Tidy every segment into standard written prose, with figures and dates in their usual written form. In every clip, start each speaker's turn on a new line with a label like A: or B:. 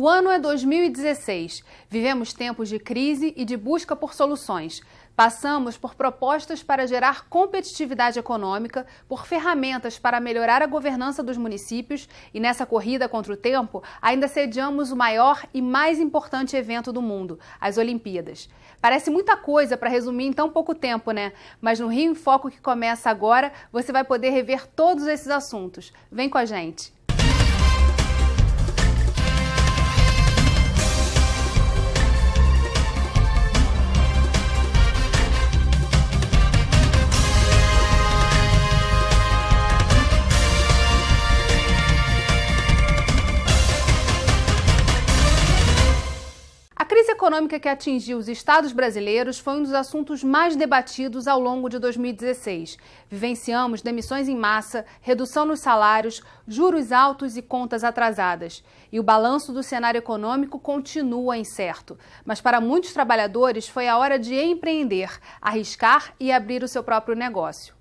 A: O ano é 2016. Vivemos tempos de crise e de busca por soluções. Passamos por propostas para gerar competitividade econômica, por ferramentas para melhorar a governança dos municípios e, nessa corrida contra o tempo, ainda sediamos o maior e mais importante evento do mundo, as Olimpíadas. Parece muita coisa para resumir em tão pouco tempo, né? Mas no Rio em Foco, que começa agora, você vai poder rever todos esses assuntos. Vem com a gente! A crise econômica que atingiu os estados brasileiros foi um dos assuntos mais debatidos ao longo de 2016. Vivenciamos demissões em massa, redução nos salários, juros altos e contas atrasadas. E o balanço do cenário econômico continua incerto. Mas para muitos trabalhadores foi a hora de empreender, arriscar e abrir o seu próprio negócio.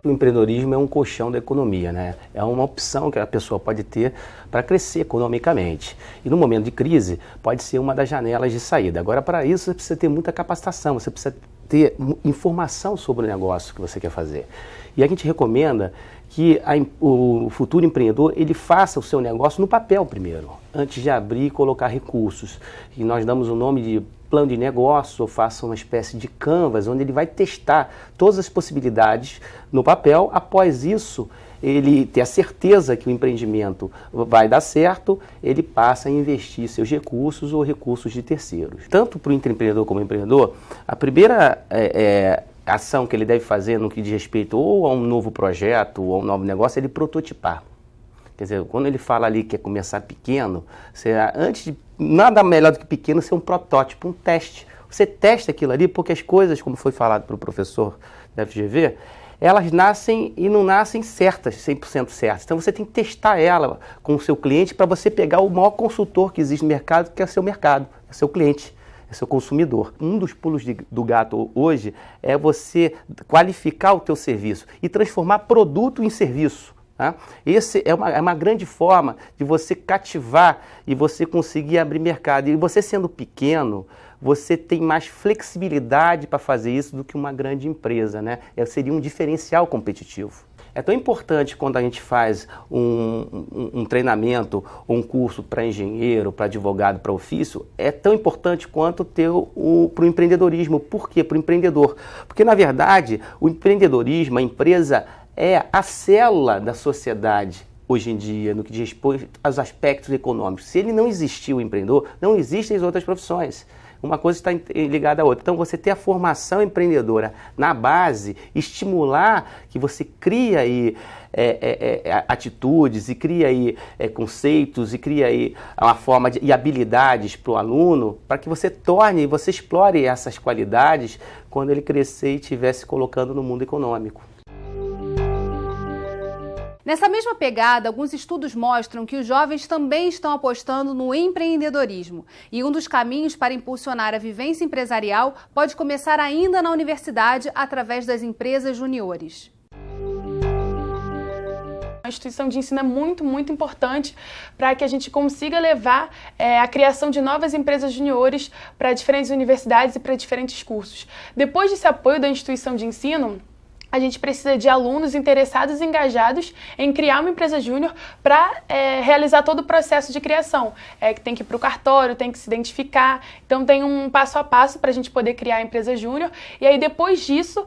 B: O empreendedorismo é um colchão da economia, né? É uma opção que a pessoa pode ter para crescer economicamente. E no momento de crise, pode ser uma das janelas de saída. Agora, para isso, você precisa ter muita capacitação, você precisa ter informação sobre o negócio que você quer fazer. E a gente recomenda que o futuro empreendedor ele faça o seu negócio no papel primeiro, antes de abrir e colocar recursos. E nós damos o nome de plano de negócio, ou faça uma espécie de canvas, onde ele vai testar todas as possibilidades no papel. Após isso, ele ter a certeza que o empreendimento vai dar certo, ele passa a investir seus recursos ou recursos de terceiros. Tanto para o empreendedor como empreendedor, a primeira ação que ele deve fazer no que diz respeito ou a um novo projeto ou a um novo negócio é ele prototipar. Quer dizer, quando ele fala ali que quer começar pequeno, nada melhor do que pequeno ser um protótipo, um teste. Você testa aquilo ali porque as coisas, como foi falado pelo professor da FGV, elas nascem e não nascem certas, 100% certas. Então você tem que testar ela com o seu cliente para você pegar o maior consultor que existe no mercado, que é o seu mercado, é o seu cliente. É seu consumidor. Um dos pulos do gato hoje é você qualificar o teu serviço e transformar produto em serviço. Tá? Esse é uma grande forma de você cativar e você conseguir abrir mercado. E você sendo pequeno, você tem mais flexibilidade para fazer isso do que uma grande empresa, né? Seria um diferencial competitivo. É tão importante quando a gente faz um treinamento ou um curso para engenheiro, para advogado, para ofício, é tão importante quanto ter para o empreendedorismo. Por quê? Para o empreendedor. Porque, na verdade, o empreendedorismo, a empresa, é a célula da sociedade hoje em dia, no que diz respeito aos aspectos econômicos. Se ele não existir, o empreendedor, não existem as outras profissões. Uma coisa está ligada à outra. Então, você ter a formação empreendedora na base, estimular que você cria aí atitudes e cria aí conceitos e cria aí uma forma e habilidades para o aluno, para que você explore essas qualidades quando ele crescer e estiver se colocando no mundo econômico.
A: Nessa mesma pegada, alguns estudos mostram que os jovens também estão apostando no empreendedorismo. E um dos caminhos para impulsionar a vivência empresarial pode começar ainda na universidade através das empresas juniores.
C: A instituição de ensino é muito importante para que a gente consiga levar a criação de novas empresas juniores para diferentes universidades e para diferentes cursos. Depois desse apoio da instituição de ensino, a gente precisa de alunos interessados e engajados em criar uma empresa júnior para realizar todo o processo de criação. Que tem que ir para o cartório, tem que se identificar. Então tem um passo a passo para a gente poder criar a empresa júnior. E aí depois disso,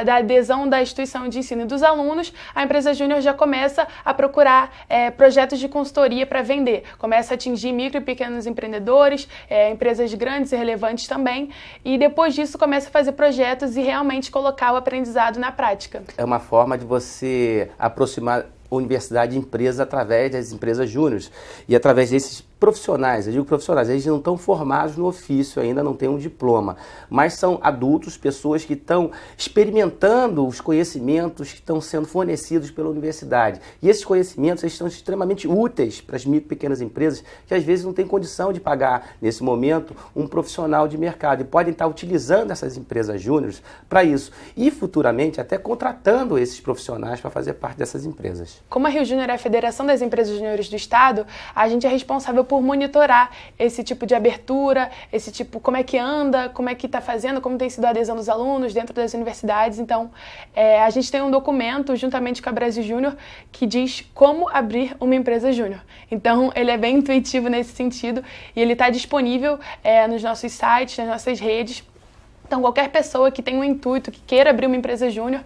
C: da adesão da instituição de ensino e dos alunos, a empresa júnior já começa a procurar projetos de consultoria para vender. Começa a atingir micro e pequenos empreendedores, empresas grandes e relevantes também. E depois disso começa a fazer projetos e realmente colocar o aprendizado na prática.
B: É uma forma de você aproximar a universidade e empresa através das empresas júniores. E através desses profissionais, eu digo profissionais, eles não estão formados no ofício, ainda não têm um diploma, mas são adultos, pessoas que estão experimentando os conhecimentos que estão sendo fornecidos pela universidade. E esses conhecimentos eles estão extremamente úteis para as micro e pequenas empresas que às vezes não têm condição de pagar, nesse momento, um profissional de mercado e podem estar utilizando essas empresas júniores para isso e futuramente até contratando esses profissionais para fazer parte dessas empresas.
C: Como a Rio Júnior é a Federação das Empresas Júniores do Estado, a gente é responsável por monitorar esse tipo de abertura, esse tipo, como é que anda, como é que está fazendo, como tem sido a adesão dos alunos dentro das universidades. Então, a gente tem um documento, juntamente com a Brasil Júnior, que diz como abrir uma empresa júnior. Então, ele é bem intuitivo nesse sentido e ele está disponível nos nossos sites, nas nossas redes. Então, qualquer pessoa que tenha um intuito, que queira abrir uma empresa júnior,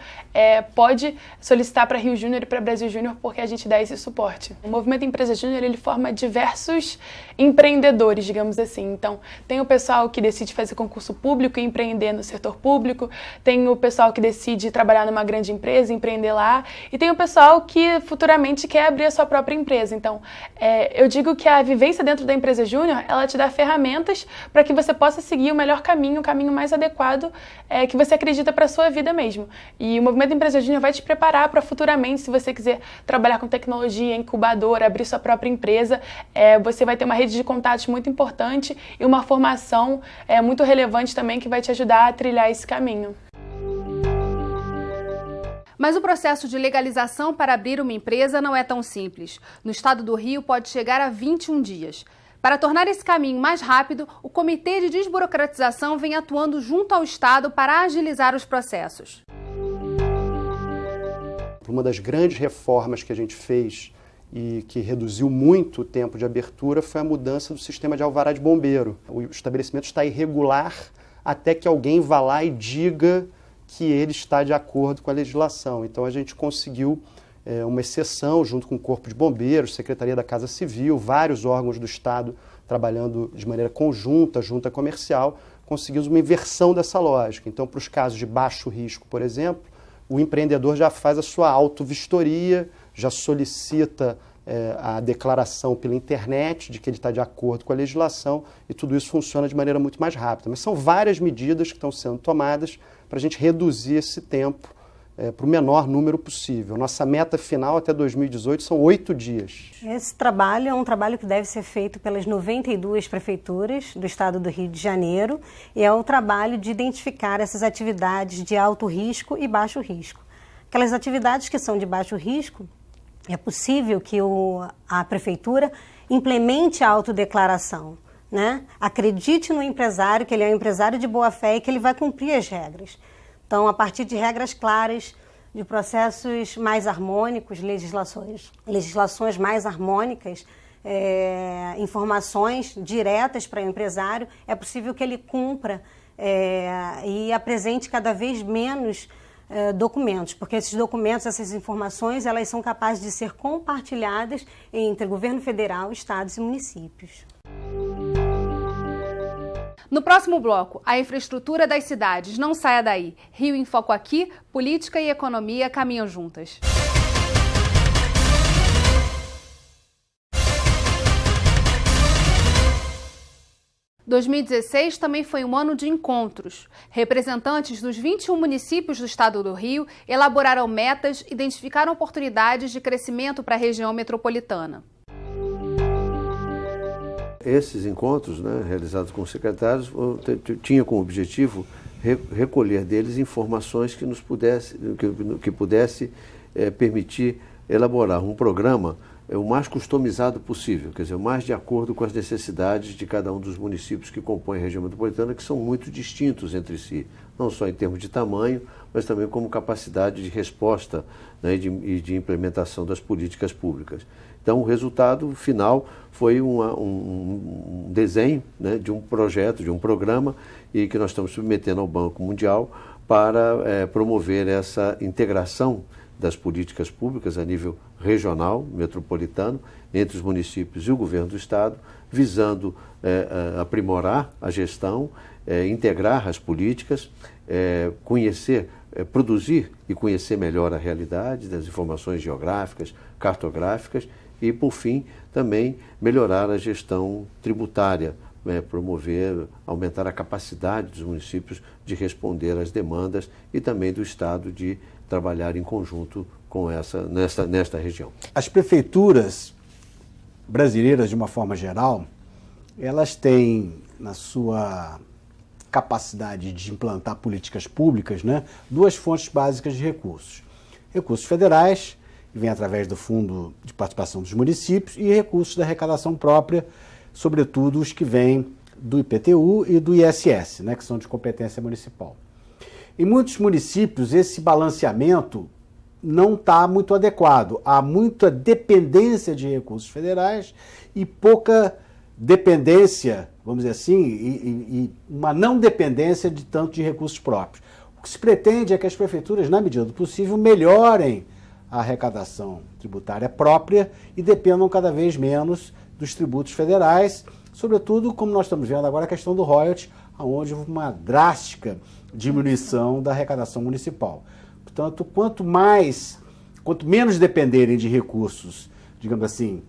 C: pode solicitar para Rio Júnior e para Brasil Júnior, porque a gente dá esse suporte. O Movimento Empresa Júnior, ele forma diversos empreendedores, digamos assim. Então, tem o pessoal que decide fazer concurso público e empreender no setor público, tem o pessoal que decide trabalhar numa grande empresa, empreender lá, e tem o pessoal que futuramente quer abrir a sua própria empresa. Então, eu digo que a vivência dentro da empresa júnior, ela te dá ferramentas para que você possa seguir o melhor caminho, o caminho mais adequado que você acredita para a sua vida mesmo. E o Movimento Empresa Júnior vai te preparar para futuramente, se você quiser trabalhar com tecnologia, incubadora, abrir sua própria empresa, você vai ter uma rede de contatos muito importante e uma formação muito relevante também que vai te ajudar a trilhar esse caminho.
A: Mas o processo de legalização para abrir uma empresa não é tão simples. No estado do Rio pode chegar a 21 dias. Para tornar esse caminho mais rápido, o Comitê de Desburocratização vem atuando junto ao Estado para agilizar os processos.
D: Uma das grandes reformas que a gente fez e que reduziu muito o tempo de abertura foi a mudança do sistema de alvará de bombeiro. O estabelecimento está irregular até que alguém vá lá e diga que ele está de acordo com a legislação. Então a gente conseguiu uma exceção junto com o Corpo de Bombeiros, Secretaria da Casa Civil, vários órgãos do Estado trabalhando de maneira conjunta, junta comercial, conseguimos uma inversão dessa lógica. Então, para os casos de baixo risco, por exemplo, o empreendedor já faz a sua autovistoria, já solicita a declaração pela internet de que ele está de acordo com a legislação e tudo isso funciona de maneira muito mais rápida. Mas são várias medidas que estão sendo tomadas para a gente reduzir esse tempo para o menor número possível. Nossa meta final até 2018 são 8 dias.
E: Esse trabalho é um trabalho que deve ser feito pelas 92 prefeituras do estado do Rio de Janeiro e é o trabalho de identificar essas atividades de alto risco e baixo risco. Aquelas atividades que são de baixo risco, é possível que a prefeitura implemente a autodeclaração, né? Acredite no empresário, que ele é um empresário de boa fé e que ele vai cumprir as regras. Então, a partir de regras claras, de processos mais harmônicos, legislações mais harmônicas, informações diretas para o empresário, é possível que ele cumpra e apresente cada vez menos documentos, porque esses documentos, essas informações, elas são capazes de ser compartilhadas entre governo federal, estados e municípios.
A: No próximo bloco, a infraestrutura das cidades. Não saia daí. Rio em Foco aqui, política e economia caminham juntas. Em 2016 também foi um ano de encontros. Representantes dos 21 municípios do estado do Rio elaboraram metas, identificaram oportunidades de crescimento para a região metropolitana.
F: Esses encontros, realizados com os secretários, tinha como objetivo recolher deles informações que nos pudesse permitir elaborar um programa o mais customizado possível, quer dizer, o mais de acordo com as necessidades de cada um dos municípios que compõem a região metropolitana, que são muito distintos entre si, não só em termos de tamanho, mas também como capacidade de resposta e de implementação das políticas públicas. Então, o resultado final foi um desenho de um projeto, de um programa, e que nós estamos submetendo ao Banco Mundial para promover essa integração das políticas públicas a nível regional, metropolitano, entre os municípios e o governo do Estado, visando aprimorar a gestão, integrar as políticas, produzir e conhecer melhor a realidade das informações geográficas, cartográficas e, por fim, também melhorar a gestão tributária, promover, aumentar a capacidade dos municípios de responder às demandas e também do Estado de trabalhar em conjunto com nesta região.
G: As prefeituras brasileiras, de uma forma geral, elas têm na sua capacidade de implantar políticas públicas, né, duas fontes básicas de recursos. Recursos federais, que vêm através do Fundo de Participação dos Municípios, e recursos da arrecadação própria, sobretudo os que vêm do IPTU e do ISS, né, que são de competência municipal. Em muitos municípios, esse balanceamento não está muito adequado. Há muita dependência de recursos federais e pouca dependência, vamos dizer assim, e uma não dependência de tanto de recursos próprios. O que se pretende é que as prefeituras, na medida do possível, melhorem a arrecadação tributária própria e dependam cada vez menos dos tributos federais, sobretudo, como nós estamos vendo agora, a questão do royalties, onde houve uma drástica diminuição da arrecadação municipal. Portanto, quanto menos dependerem de recursos, digamos assim,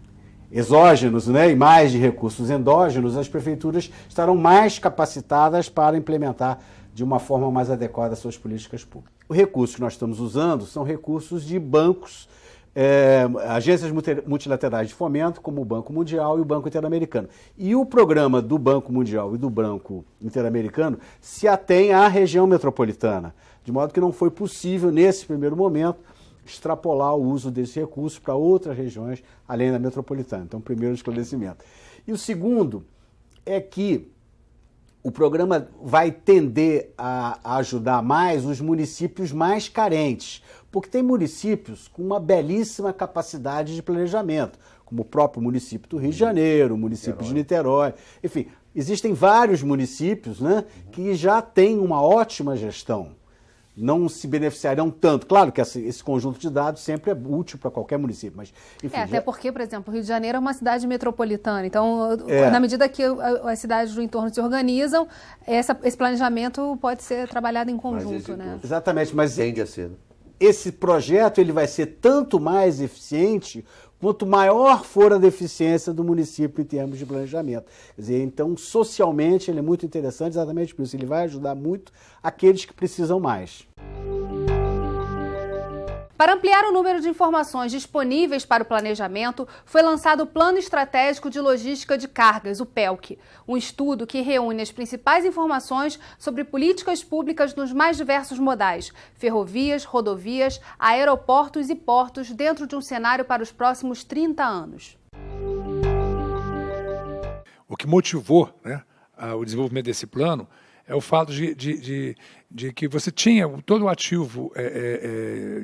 G: exógenos, né, e mais de recursos endógenos, as prefeituras estarão mais capacitadas para implementar de uma forma mais adequada suas políticas públicas. O recurso que nós estamos usando são recursos de bancos, agências multilaterais de fomento, como o Banco Mundial e o Banco Interamericano. E o programa do Banco Mundial e do Banco Interamericano se atém à região metropolitana, de modo que não foi possível, nesse primeiro momento, extrapolar o uso desse recurso para outras regiões, além da metropolitana. Então, primeiro esclarecimento. E o segundo é que o programa vai tender a ajudar mais os municípios mais carentes, porque tem municípios com uma belíssima capacidade de planejamento, como o próprio município do Rio de Janeiro, o município de Niterói, enfim, existem vários municípios, né, que já têm uma ótima gestão. Não se beneficiarão tanto. Claro que esse conjunto de dados sempre é útil para qualquer município, mas enfim...
A: até porque, por exemplo, o Rio de Janeiro é uma cidade metropolitana, então, na medida que as cidades do entorno se organizam, esse planejamento pode ser trabalhado em conjunto, né?
G: Exatamente, mas
F: tende a ser.
G: Esse projeto ele vai ser tanto mais eficiente quanto maior for a deficiência do município em termos de planejamento. Quer dizer, então, socialmente, ele é muito interessante, exatamente por isso. Ele vai ajudar muito aqueles que precisam mais.
A: Para ampliar o número de informações disponíveis para o planejamento, foi lançado o Plano Estratégico de Logística de Cargas, o PELC, um estudo que reúne as principais informações sobre políticas públicas nos mais diversos modais, ferrovias, rodovias, aeroportos e portos, dentro de um cenário para os próximos 30 anos.
H: O que motivou, né, o desenvolvimento desse plano é o fato de que você tinha todo o ativo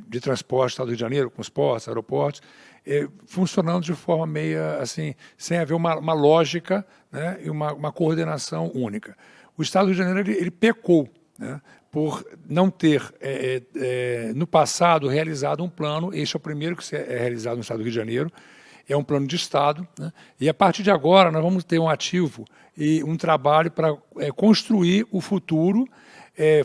H: de transporte do Estado do Rio de Janeiro, com os portos, aeroportos, funcionando de forma meia assim, sem haver uma lógica, né, e uma coordenação única. O Estado do Rio de Janeiro ele pecou, né, por não ter, no passado, realizado um plano. Este é o primeiro que é realizado no Estado do Rio de Janeiro. É um plano de Estado, né? E a partir de agora nós vamos ter um ativo e um trabalho para construir o futuro,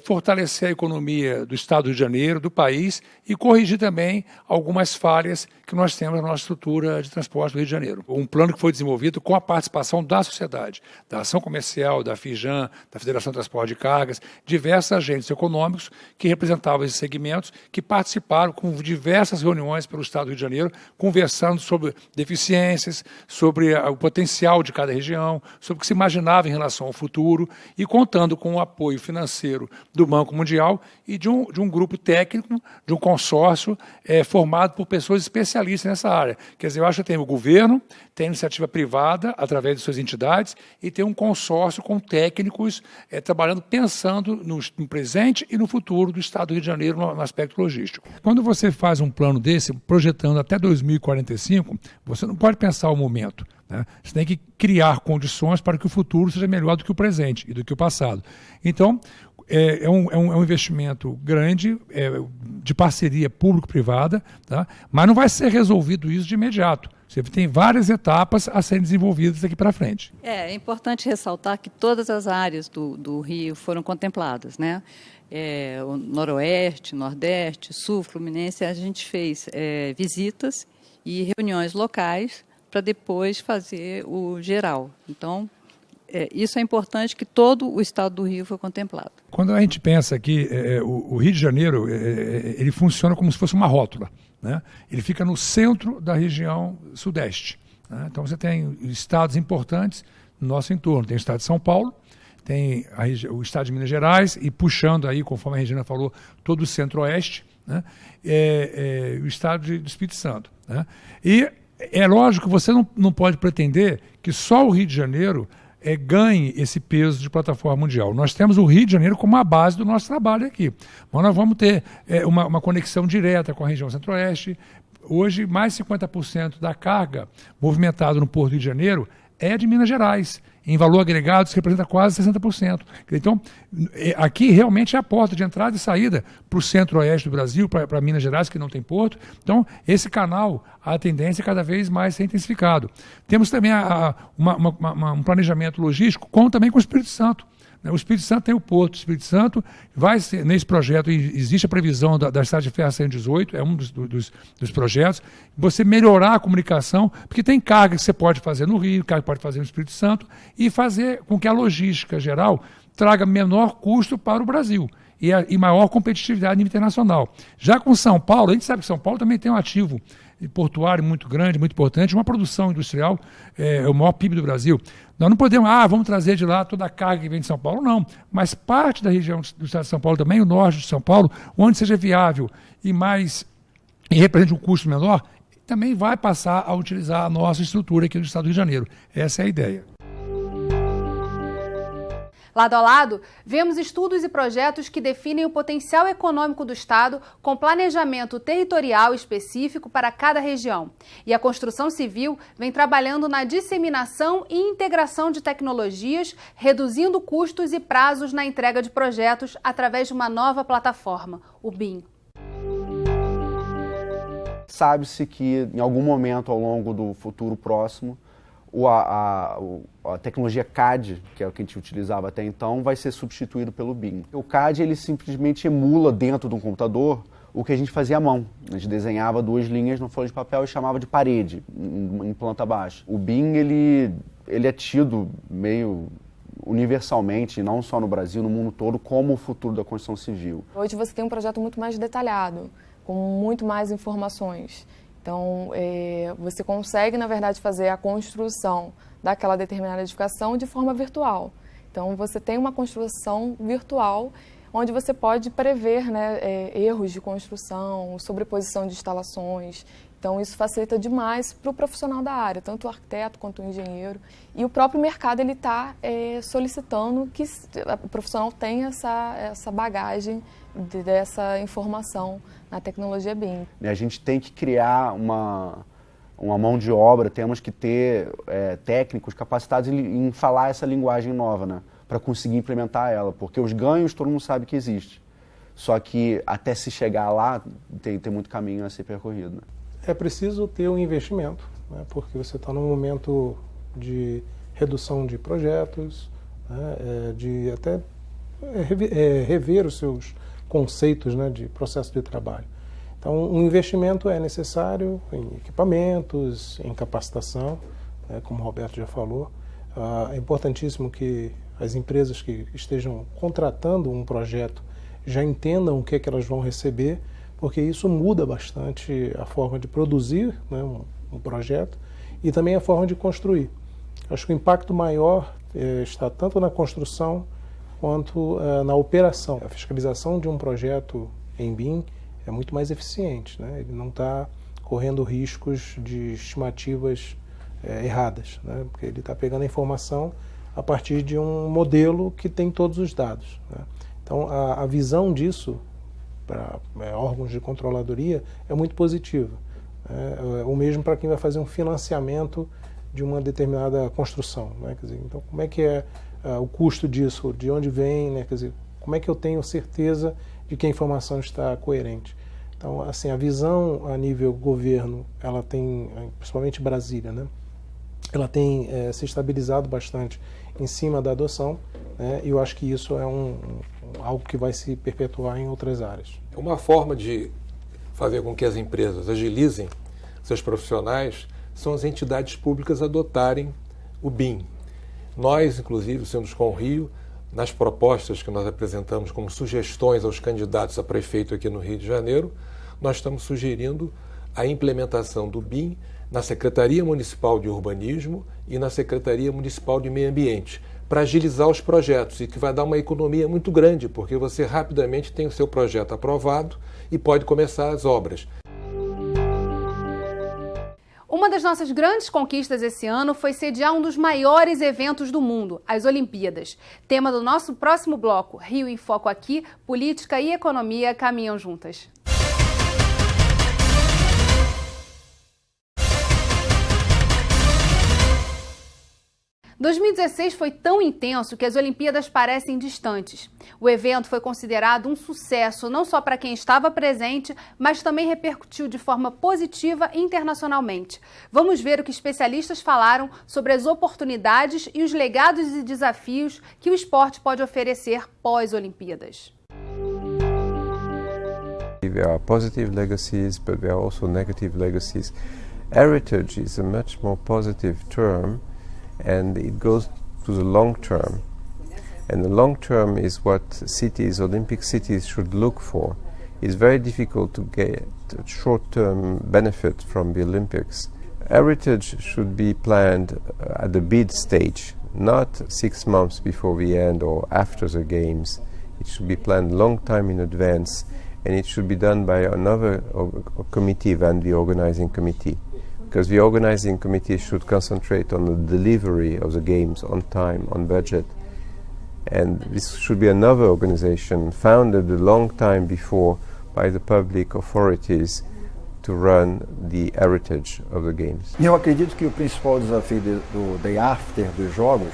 H: fortalecer a economia do Estado do Rio de Janeiro, do país, e corrigir também algumas falhas que nós temos na nossa estrutura de transporte do Rio de Janeiro. Um plano que foi desenvolvido com a participação da sociedade, da Ação Comercial, da FIJAM, da Federação de Transporte de Cargas, diversos agentes econômicos que representavam esses segmentos, que participaram com diversas reuniões pelo Estado do Rio de Janeiro, conversando sobre deficiências, sobre o potencial de cada região, sobre o que se imaginava em relação ao futuro, e contando com o apoio financeiro do Banco Mundial e de um grupo técnico, de um consórcio formado por pessoas especialistas nessa área. Quer dizer, eu acho que tem o governo, tem a iniciativa privada, através de suas entidades, e tem um consórcio com técnicos trabalhando, pensando no presente e no futuro do Estado do Rio de Janeiro no aspecto logístico. Quando você faz um plano desse, projetando até 2045, você não pode pensar o momento, né? Você tem que criar condições para que o futuro seja melhor do que o presente e do que o passado. Então, é um investimento grande, de parceria público-privada, tá? Mas não vai ser resolvido isso de imediato. Você tem várias etapas a serem desenvolvidas daqui para frente.
I: É importante ressaltar que todas as áreas do Rio foram contempladas, né? O Noroeste, Nordeste, Sul, Fluminense, a gente fez visitas e reuniões locais para depois fazer o geral. Então, isso é importante, que todo o estado do Rio foi contemplado.
H: Quando a gente pensa que o Rio de Janeiro ele funciona como se fosse uma rótula, né? Ele fica no centro da região sudeste, né? Então você tem estados importantes no nosso entorno. Tem o estado de São Paulo, tem o estado de Minas Gerais e puxando aí, conforme a Regina falou, todo o centro-oeste, né? O estado do Espírito Santo, né? E é lógico que você não pode pretender que só o Rio de Janeiro ganhe esse peso de plataforma mundial. Nós temos o Rio de Janeiro como a base do nosso trabalho aqui. Mas nós vamos ter uma conexão direta com a região centro-oeste. Hoje, mais de 50% da carga movimentada no Porto do Rio de Janeiro é de Minas Gerais. Em valor agregado, isso representa quase 60%. Então, aqui realmente é a porta de entrada e saída para o centro-oeste do Brasil, para Minas Gerais, que não tem porto. Então, esse canal, a tendência é cada vez mais ser intensificado. Temos também um planejamento logístico, também com o Espírito Santo. O Espírito Santo tem o Porto. O Espírito Santo vai ser, nesse projeto, existe a previsão da Estrada de Ferro 118, é um dos projetos, você melhorar a comunicação, porque tem carga que você pode fazer no Rio, carga que pode fazer no Espírito Santo, e fazer com que a logística geral traga menor custo para o Brasil e maior competitividade a nível internacional. Já com São Paulo, a gente sabe que São Paulo também tem um ativo portuário muito grande, muito importante, uma produção industrial, é o maior PIB do Brasil. Nós não podemos, vamos trazer de lá toda a carga que vem de São Paulo, não. Mas parte da região do estado de São Paulo também, o norte de São Paulo, onde seja viável e represente um custo menor, também vai passar a utilizar a nossa estrutura aqui do estado do Rio de Janeiro. Essa é a ideia.
A: Lado a lado, vemos estudos e projetos que definem o potencial econômico do Estado com planejamento territorial específico para cada região. E a construção civil vem trabalhando na disseminação e integração de tecnologias, reduzindo custos e prazos na entrega de projetos através de uma nova plataforma, o BIM.
J: Sabe-se que em algum momento ao longo do futuro próximo, a tecnologia CAD, que é o que a gente utilizava até então, vai ser substituído pelo BIM. O CAD ele simplesmente emula dentro de um computador o que a gente fazia à mão. A gente desenhava 2 linhas no folha de papel e chamava de parede, em planta baixa. O BIM ele é tido meio universalmente, não só no Brasil, no mundo todo, como o futuro da construção civil.
K: Hoje você tem um projeto muito mais detalhado, com muito mais informações. Então, você consegue, na verdade, fazer a construção daquela determinada edificação de forma virtual. Então, você tem uma construção virtual onde você pode prever, né, erros de construção, sobreposição de instalações. Então, isso facilita demais para o profissional da área, tanto o arquiteto quanto o engenheiro. E o próprio mercado está solicitando que o profissional tenha essa bagagem dessa informação na tecnologia BIM.
J: A gente tem que criar uma mão de obra, temos que ter técnicos capacitados em falar essa linguagem nova, né, para conseguir implementar ela, porque os ganhos todo mundo sabe que existe. Só que até se chegar lá, tem muito caminho a ser percorrido. Né?
L: É preciso ter um investimento, né, porque você está num momento de redução de projetos, né, de até rever os seus conceitos, né, de processo de trabalho. Então, um investimento é necessário em equipamentos, em capacitação, né, como o Roberto já falou. É importantíssimo que as empresas que estejam contratando um projeto já entendam o que é que elas vão receber, porque isso muda bastante a forma de produzir, né, um projeto e também a forma de construir. Acho que o impacto maior está tanto na construção quanto na operação. A fiscalização de um projeto em BIM é muito mais eficiente, né? Ele não está correndo riscos de estimativas erradas, né? Porque ele está pegando a informação a partir de um modelo que tem todos os dados, né? Então, a visão disso para órgãos de controladoria é muito positiva. O mesmo para quem vai fazer um financiamento de uma determinada construção, né? Quer dizer, então, como é que é o custo disso, de onde vem, né? Quer dizer, como é que eu tenho certeza de que a informação está coerente? Então, assim, a visão a nível governo, ela tem, principalmente Brasília, né? Ela tem se estabilizado bastante em cima da adoção, né? E eu acho que isso é algo que vai se perpetuar em outras áreas.
M: Uma forma de fazer com que as empresas agilizem seus profissionais, são as entidades públicas adotarem o BIM. Nós, inclusive, o Sinduscom Rio, nas propostas que nós apresentamos como sugestões aos candidatos a prefeito aqui no Rio de Janeiro, nós estamos sugerindo a implementação do BIM na Secretaria Municipal de Urbanismo e na Secretaria Municipal de Meio Ambiente, para agilizar os projetos, e que vai dar uma economia muito grande, porque você rapidamente tem o seu projeto aprovado e pode começar as obras.
A: Uma das nossas grandes conquistas esse ano foi sediar um dos maiores eventos do mundo, as Olimpíadas. Tema do nosso próximo bloco, Rio em Foco Aqui, política e economia caminham juntas. 2016 foi tão intenso que as Olimpíadas parecem distantes. O evento foi considerado um sucesso não só para quem estava presente, mas também repercutiu de forma positiva internacionalmente. Vamos ver o que especialistas falaram sobre as oportunidades e os legados e desafios que o esporte pode oferecer pós-Olimpíadas.
N: There are positive legacies, but there are also negative legacies. Heritage is a much more positive term, and it goes to the long term. And the long term is what cities, Olympic cities, should look for. It's very difficult to get short-term benefit from the Olympics. Heritage should be planned at the bid stage, not 6 months before the end or after the games. It should be planned a long time in advance, and it should be done by another committee than the organizing committee. Because the organizing committee should concentrate on the delivery of the games on time, on budget. And this should be another organization founded a long time before by the public authorities to run the heritage of the games.
O: Eu acredito que o principal desafio do Day After dos Jogos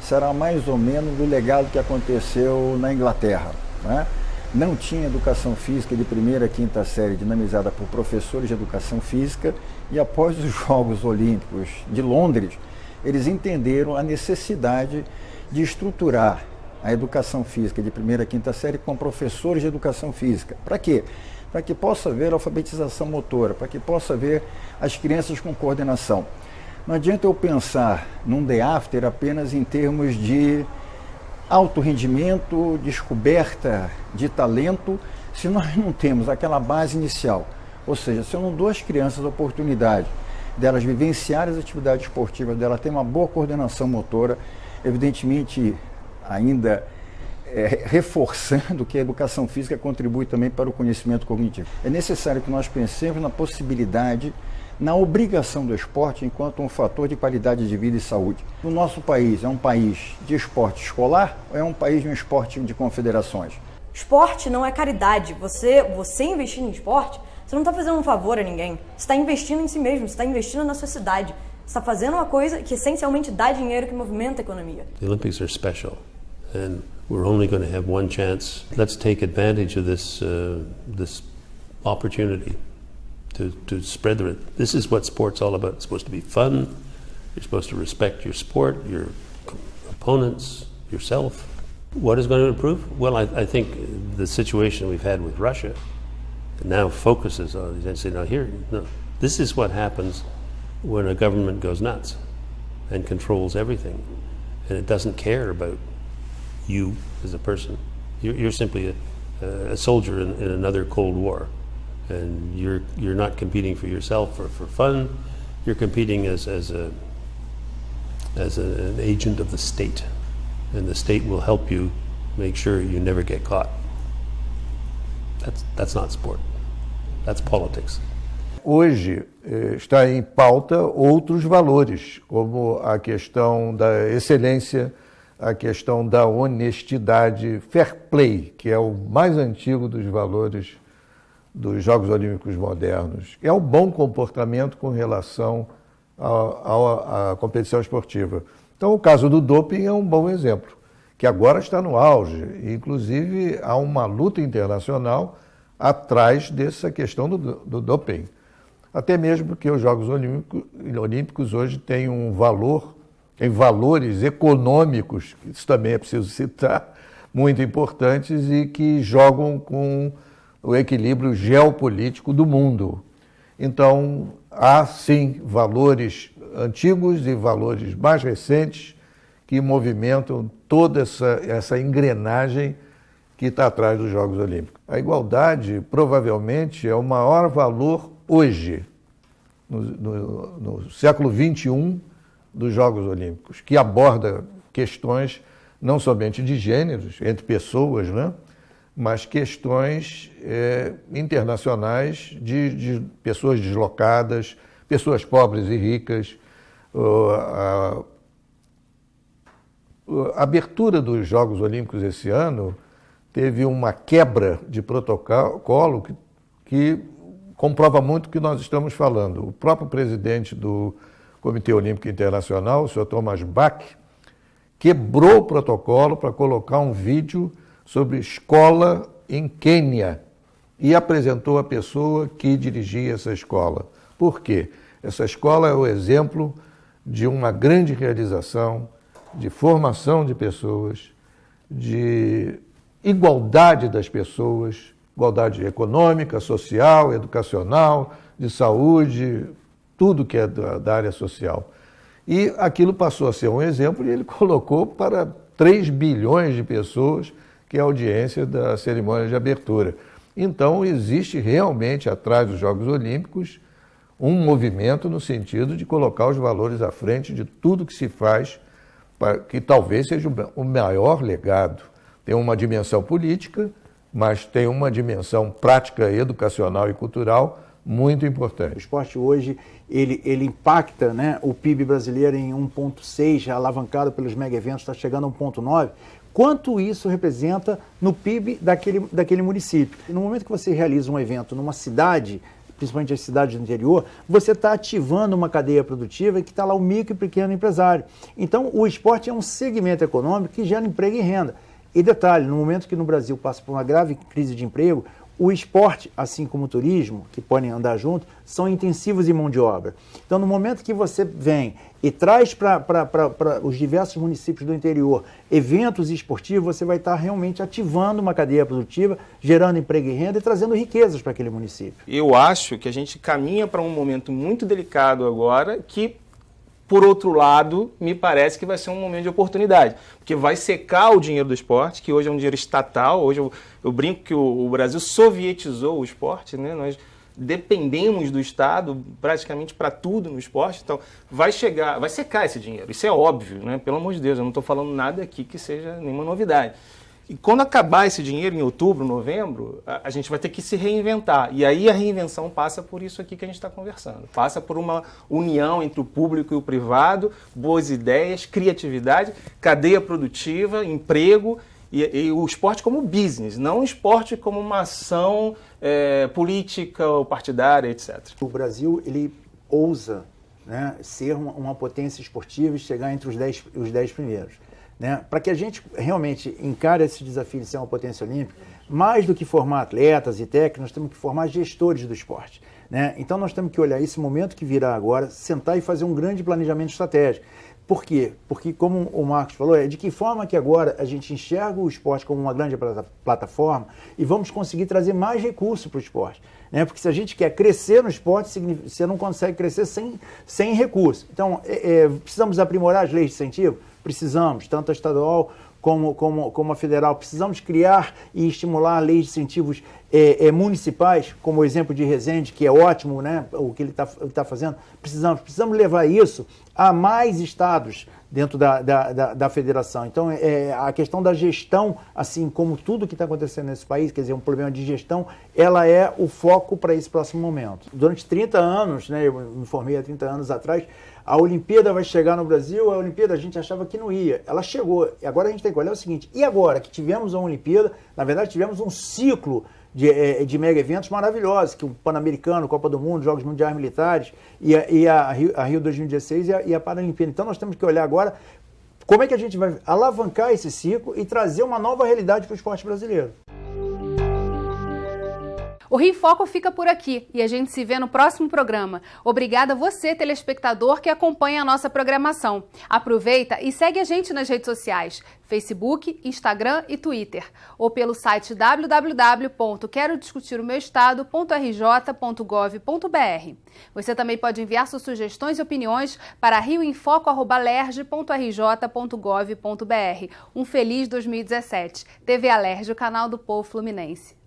O: será mais ou menos do legado que aconteceu na Inglaterra, né? Não tinha educação física de primeira a quinta série dinamizada por professores de educação física, e após os Jogos Olímpicos de Londres, eles entenderam a necessidade de estruturar a educação física de primeira a quinta série com professores de educação física. Para quê? Para que possa haver alfabetização motora, para que possa haver as crianças com coordenação. Não adianta eu pensar num Day After apenas em termos de alto rendimento, descoberta de talento, se nós não temos aquela base inicial. Ou seja, se eu não dou às crianças a oportunidade delas vivenciarem as atividades esportivas, delas terem uma boa coordenação motora, evidentemente ainda reforçando que a educação física contribui também para o conhecimento cognitivo. É necessário que nós pensemos na possibilidade, na obrigação do esporte enquanto um fator de qualidade de vida e saúde. O nosso país é um país de esporte escolar ou é um país de um esporte de confederações?
P: Esporte não é caridade. Você investindo em esporte, você não está fazendo um favor a ninguém. Você está investindo em si mesmo, você está investindo na sua cidade. Você está fazendo uma coisa que essencialmente dá dinheiro, que movimenta a economia.
Q: The Olympics are special, and we're only going to have one chance. Let's take advantage of this opportunity to spread the. This is what sport's all about. It's supposed to be fun. You're supposed to respect your sport, your opponents, yourself. What is going to improve? Well, I think the situation we've had with Russia now focuses on and say, now here, no, this is what happens when a government goes nuts and controls everything, and it doesn't care about you as a person. You're simply a soldier in another Cold War, and you're not competing for yourself or for fun. You're competing as an agent of the state, and the state will help you make sure you never get caught. That's not sport. That's politics.
R: Hoje está em pauta outros valores, como a questão da excelência, a questão da honestidade, fair play, que é o mais antigo dos valores dos Jogos Olímpicos modernos. É o bom comportamento com relação à competição esportiva. Então, o caso do doping é um bom exemplo, que agora está no auge. Inclusive, há uma luta internacional atrás dessa questão do doping. Até mesmo porque os Jogos Olímpicos hoje têm um valor, tem valores econômicos, isso também é preciso citar, muito importantes e que jogam com o equilíbrio geopolítico do mundo. Então, há sim valores antigos e valores mais recentes que movimentam toda essa engrenagem que está atrás dos Jogos Olímpicos. A igualdade provavelmente é o maior valor hoje, no século XXI, dos Jogos Olímpicos, que aborda questões não somente de gêneros, entre pessoas, né? Mas questões internacionais de pessoas deslocadas, pessoas pobres e ricas. A abertura dos Jogos Olímpicos esse ano teve uma quebra de protocolo que comprova muito o que nós estamos falando. O próprio presidente do Comitê Olímpico Internacional, o Sr. Thomas Bach, quebrou o protocolo para colocar um vídeo sobre escola em Quênia e apresentou a pessoa que dirigia essa escola. Por quê? Essa escola é o exemplo de uma grande realização, de formação de pessoas, de igualdade das pessoas, igualdade econômica, social, educacional, de saúde, tudo que é da área social. E aquilo passou a ser um exemplo e ele colocou para 3 bilhões de pessoas, que é a audiência da cerimônia de abertura. Então, existe realmente, atrás dos Jogos Olímpicos, um movimento no sentido de colocar os valores à frente de tudo que se faz, que talvez seja o maior legado. Tem uma dimensão política, mas tem uma dimensão prática, educacional e cultural muito importante.
S: O esporte hoje, ele impacta, né, o PIB brasileiro em 1,6, alavancado pelos mega-eventos, está chegando a 1,9. Quanto isso representa no PIB daquele município? No momento que você realiza um evento numa cidade, principalmente as cidades do interior, você está ativando uma cadeia produtiva que está lá o micro e pequeno empresário. Então, o esporte é um segmento econômico que gera emprego e renda. E detalhe, no momento que no Brasil passa por uma grave crise de emprego, o esporte, assim como o turismo, que podem andar juntos, são intensivos em mão de obra. Então, no momento que você vem e traz para os diversos municípios do interior eventos esportivos, você vai estar realmente ativando uma cadeia produtiva, gerando emprego e renda e trazendo riquezas para aquele município.
T: Eu acho que a gente caminha para um momento muito delicado agora que, por outro lado, me parece que vai ser um momento de oportunidade, porque vai secar o dinheiro do esporte, que hoje é um dinheiro estatal. Hoje eu brinco que o Brasil sovietizou o esporte, né? Nós dependemos do Estado praticamente para tudo no esporte, então vai secar esse dinheiro, isso é óbvio, né? Pelo amor de Deus, eu não estou falando nada aqui que seja nenhuma novidade. E quando acabar esse dinheiro em outubro, novembro, a gente vai ter que se reinventar. E aí a reinvenção passa por isso aqui que a gente está conversando. Passa por uma união entre o público e o privado, boas ideias, criatividade, cadeia produtiva, emprego e o esporte como business, não o esporte como uma ação política ou partidária, etc.
S: O Brasil, ele ousa, né, ser uma potência esportiva e chegar entre os 10 primeiros. Né? Para que a gente realmente encare esse desafio de ser uma potência olímpica, mais do que formar atletas e técnicos, nós temos que formar gestores do esporte. Né? Então nós temos que olhar esse momento que virá agora, sentar e fazer um grande planejamento estratégico. Por quê? Porque, como o Marcos falou, é de que forma que agora a gente enxerga o esporte como uma grande plataforma e vamos conseguir trazer mais recursos para o esporte. Né? Porque se a gente quer crescer no esporte, você não consegue crescer sem recursos. Então, precisamos aprimorar as leis de incentivo? Precisamos, tanto a estadual como a federal. Precisamos criar e estimular leis de incentivos municipais, como o exemplo de Resende, que é ótimo, né, o que ele tá fazendo. Precisamos levar isso a mais estados dentro da federação. Então, a questão da gestão, assim como tudo que está acontecendo nesse país, quer dizer, um problema de gestão, ela é o foco para esse próximo momento. Durante 30 anos, né, eu me formei há 30 anos atrás, a Olimpíada vai chegar no Brasil, a Olimpíada a gente achava que não ia. Ela chegou. E agora a gente tem que olhar o seguinte, e agora que tivemos a Olimpíada, na verdade tivemos um ciclo de mega eventos maravilhosos, que o Pan-Americano, Copa do Mundo, Jogos Mundiais Militares, e a Rio 2016 e a Paralimpíada. Então nós temos que olhar agora como é que a gente vai alavancar esse ciclo e trazer uma nova realidade para o esporte brasileiro.
A: O Rio em Foco fica por aqui e a gente se vê no próximo programa. Obrigada a você, telespectador, que acompanha a nossa programação. Aproveita e segue a gente nas redes sociais, Facebook, Instagram e Twitter, ou pelo site www.querodiscutiromeuestado.rj.gov.br. Você também pode enviar suas sugestões e opiniões para rioinfoco@lerj.rj.gov.br. Um feliz 2017. TV Alerj, o canal do povo fluminense.